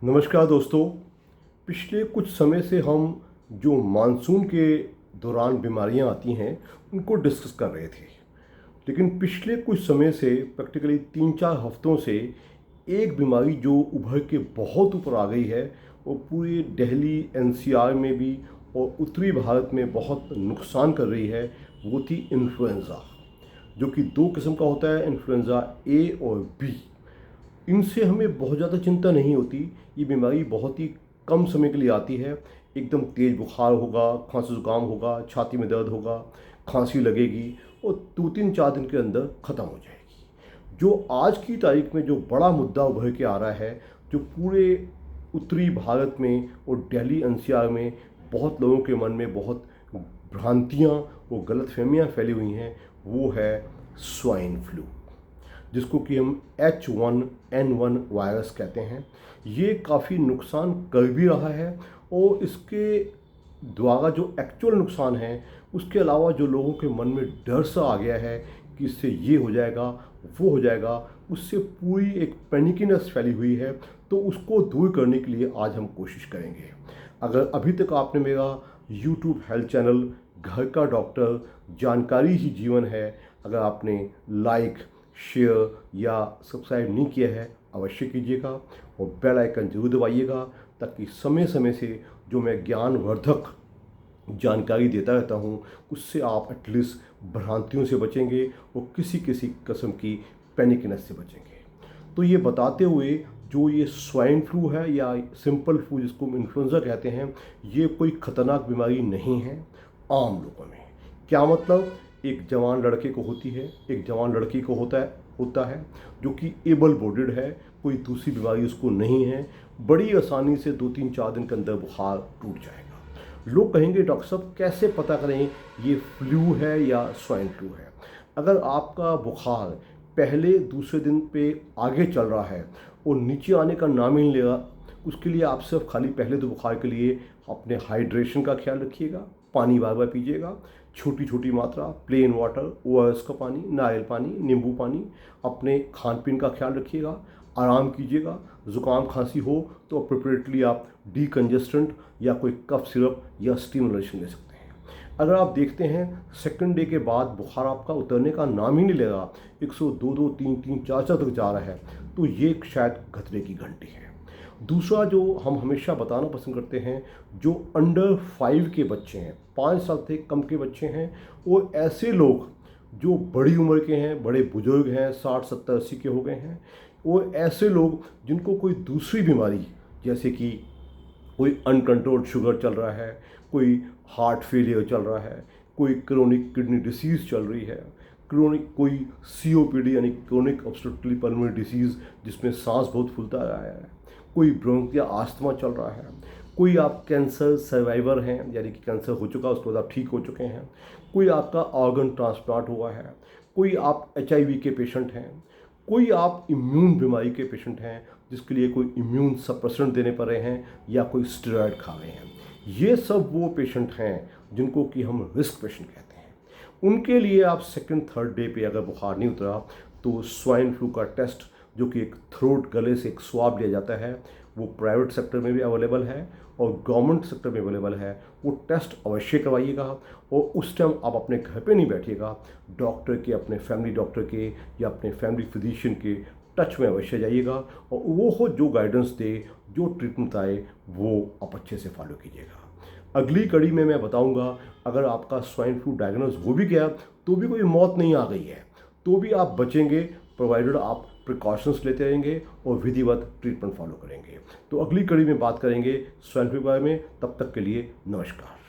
नमस्कार दोस्तों। पिछले कुछ समय से हम जो मानसून के दौरान बीमारियां आती हैं उनको डिस्कस कर रहे थे, लेकिन पिछले कुछ समय से प्रैक्टिकली 3-4 हफ्तों से एक बीमारी जो उभर के बहुत ऊपर आ गई है वो पूरे दिल्ली एनसीआर में भी और उत्तरी भारत में बहुत नुकसान कर रही है। वो थी इन्फ्लुएंज़ा, जो कि दो किस्म का होता है, इन्फ्लुएंज़ा ए और बी। इनसे हमें बहुत ज़्यादा चिंता नहीं होती। ये बीमारी बहुत ही कम समय के लिए आती है। एकदम तेज़ बुखार होगा, खांसी जुकाम होगा, छाती में दर्द होगा, खांसी लगेगी और 2-3-4 दिन के अंदर ख़त्म हो जाएगी। जो आज की तारीख में जो बड़ा मुद्दा उभर के आ रहा है, जो पूरे उत्तरी भारत में और दिल्ली एनसीआर में बहुत लोगों के मन में बहुत भ्रांतियाँ और गलतफहमियाँ फैली हुई हैं, वो है स्वाइन फ्लू, जिसको कि हम H1N1 वायरस कहते हैं। ये काफ़ी नुकसान कर भी रहा है और इसके द्वारा जो एक्चुअल नुकसान है उसके अलावा जो लोगों के मन में डर सा आ गया है कि इससे ये हो जाएगा वो हो जाएगा, उससे पूरी एक पैनिकीनेस फैली हुई है। तो उसको दूर करने के लिए आज हम कोशिश करेंगे। अगर अभी तक आपने मेरा YouTube हेल्थ चैनल घर का डॉक्टर जानकारी ही जीवन है, अगर आपने लाइक, शेयर या सब्सक्राइब नहीं किया है अवश्य कीजिएगा और बेल आइकन जरूर दबाइएगा, ताकि समय समय से जो मैं ज्ञानवर्धक जानकारी देता रहता हूँ उससे आप एटलीस्ट भ्रांतियों से बचेंगे और किसी किसी किस्म की पैनिकनेस से बचेंगे। तो ये बताते हुए, जो ये स्वाइन फ्लू है या सिंपल फ्लू जिसको हम इन्फ्लुएंजा कहते हैं, ये कोई ख़तरनाक बीमारी नहीं है आम लोगों में। क्या मतलब? एक जवान लड़के को होती है, एक जवान लड़की को होता है जो कि एबल बॉडीड है, कोई दूसरी बीमारी उसको नहीं है। बड़ी आसानी से 2-3-4 दिन के अंदर बुखार टूट जाएगा। लोग कहेंगे डॉक्टर साहब कैसे पता करें ये फ्लू है या स्वाइन फ्लू है? अगर आपका बुखार पहले दूसरे दिन पे आगे चल रहा है और नीचे आने का नाम ही नहीं लेगा, उसके लिए आप सिर्फ खाली पहले तो बुखार के लिए अपने हाइड्रेशन का ख्याल रखिएगा, पानी बार बार पीजिएगा, छोटी छोटी मात्रा, प्लेन वाटर, ओआरएस का पानी, नारियल पानी, नींबू पानी। अपने खान पीन का ख्याल रखिएगा, आराम कीजिएगा। ज़ुकाम खांसी हो तो अप्रोप्रिएटली आप डीकंजेस्टेंट या कोई कफ सिरप या स्टीम इंजेक्शन ले सकते हैं। अगर आप देखते हैं सेकंड डे के बाद बुखार आपका उतरने का नाम ही नहीं ले रहा, 102, 3, 4 तक जा रहा है, तो ये शायद खतरे की घंटी है। दूसरा जो हम हमेशा बताना पसंद करते हैं, जो अंडर 5 के बच्चे हैं, 5 साल से कम के बच्चे हैं, वो ऐसे लोग जो बड़ी उम्र के हैं, बड़े बुजुर्ग हैं, 60, 70, 80 के हो गए हैं, वो ऐसे लोग जिनको कोई दूसरी बीमारी, जैसे कि कोई अनकंट्रोल्ड शुगर चल रहा है, कोई हार्ट फेलियर चल रहा है, कोई क्रोनिक किडनी डिसीज़ चल रही है, कोई COPD यानी क्रोनिक ऑब्स्ट्रक्टिव पल्मोनरी डिसीज़ जिसमें सांस बहुत फूलता रहा है, कोई ब्रोंकिया आस्थमा चल रहा है, कोई आप कैंसर सर्वाइवर हैं यानी कि कैंसर हो चुका उसके बाद आप ठीक हो चुके हैं, कोई आपका ऑर्गन ट्रांसप्लांट हुआ है, कोई आप HIV के पेशेंट हैं, कोई आप इम्यून बीमारी के पेशेंट हैं जिसके लिए कोई इम्यून सप्रेसेंट देने पड़ रहे हैं या कोई स्टेरॉयड खा रहे हैं। ये सब वो पेशेंट हैं जिनको कि हम रिस्क पेशेंट कहते हैं। उनके लिए आप सेकंड थर्ड डे पे अगर बुखार नहीं उतरा तो स्वाइन फ्लू का टेस्ट, जो कि एक थ्रोट, गले से एक स्वाब लिया जाता है, वो प्राइवेट सेक्टर में भी अवेलेबल है और गवर्नमेंट सेक्टर में अवेलेबल है। वो टेस्ट अवश्य करवाइएगा और उस टाइम आप अपने घर पे नहीं बैठिएगा, डॉक्टर के, अपने फैमिली डॉक्टर के या अपने फैमिली फिजिशियन के टच में अवश्य जाइएगा और वो हो जो गाइडेंस दे, जो ट्रीटमेंट आए, वो आप अच्छे से फॉलो कीजिएगा। अगली कड़ी में मैं बताऊंगा, अगर आपका स्वाइन फ्लू डायग्नोज हो भी गया तो भी कोई मौत नहीं आ गई है तो भी आप बचेंगे, प्रोवाइडेड आप प्रिकॉशंस लेते रहेंगे और विधिवत ट्रीटमेंट फॉलो करेंगे। तो अगली कड़ी में बात करेंगे स्वाइन फ्लू के बारे में। तब तक के लिए नमस्कार।